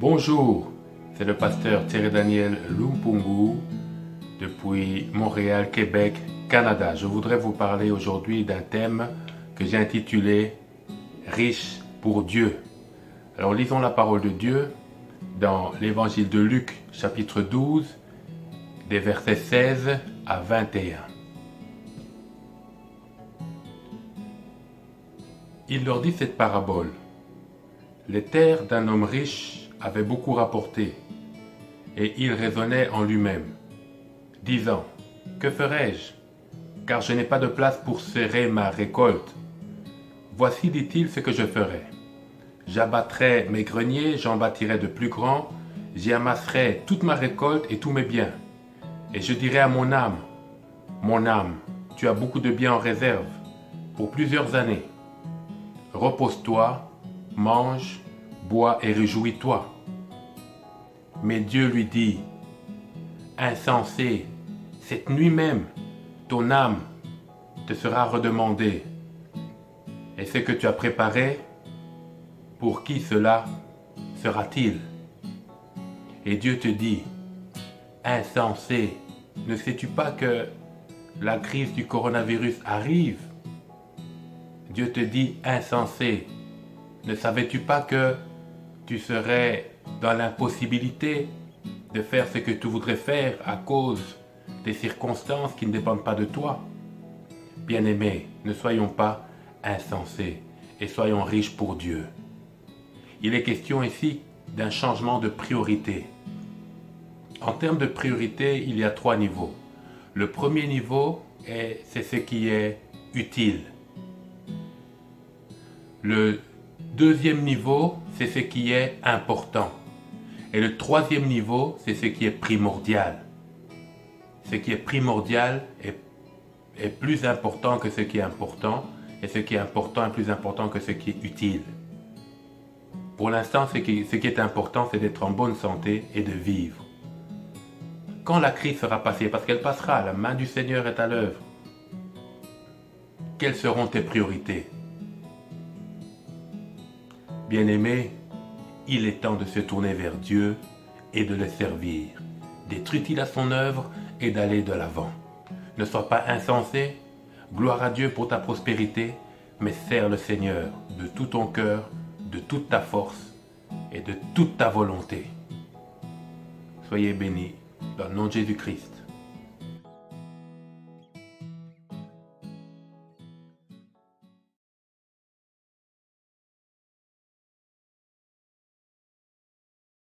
Bonjour, c'est le pasteur Thierry Daniel Lumpungu depuis Montréal, Québec, Canada. Je voudrais vous parler aujourd'hui d'un thème que j'ai intitulé « Riche pour Dieu ». Alors lisons la parole de Dieu dans l'évangile de Luc, chapitre 12, des versets 16 à 21. Il leur dit cette parabole. Les terres d'un homme riche avaient beaucoup rapporté, et il raisonnait en lui-même, disant, « Que ferai-je, car je n'ai pas de place pour serrer ma récolte. Voici, dit-il, ce que je ferai. J'abattrai mes greniers, j'en bâtirai de plus grands, j'y amasserai toute ma récolte et tous mes biens. Et je dirai à mon âme, tu as beaucoup de biens en réserve pour plusieurs années. Repose-toi, mange, bois et réjouis-toi. » Mais Dieu lui dit, « Insensé, cette nuit même, ton âme te sera redemandée. Et ce que tu as préparé, pour qui cela sera-t-il? » Et Dieu te dit, « Insensé, ne sais-tu pas que la crise du coronavirus arrive? » Dieu te dit, « Insensé, ne savais-tu pas que tu serais dans l'impossibilité de faire ce que tu voudrais faire à cause des circonstances qui ne dépendent pas de toi? Bien-aimés, ne soyons pas insensés et soyons riches pour Dieu. » Il est question ici d'un changement de priorité. En termes de priorité, il y a 3 niveaux. Le premier niveau, c'est ce qui est utile. Le deuxième niveau, c'est ce qui est important. Et le troisième niveau, c'est ce qui est primordial. Ce qui est primordial est plus important que ce qui est important, et ce qui est important est plus important que ce qui est utile. Pour l'instant, ce qui est important, c'est d'être en bonne santé et de vivre. Quand la crise sera passée, parce qu'elle passera, la main du Seigneur est à l'œuvre, quelles seront tes priorités? Bien-aimé, il est temps de se tourner vers Dieu et de le servir, d'être utile à son œuvre et d'aller de l'avant. Ne sois pas insensé, gloire à Dieu pour ta prospérité, mais sers le Seigneur de tout ton cœur, de toute ta force et de toute ta volonté. Soyez bénis dans le nom de Jésus-Christ.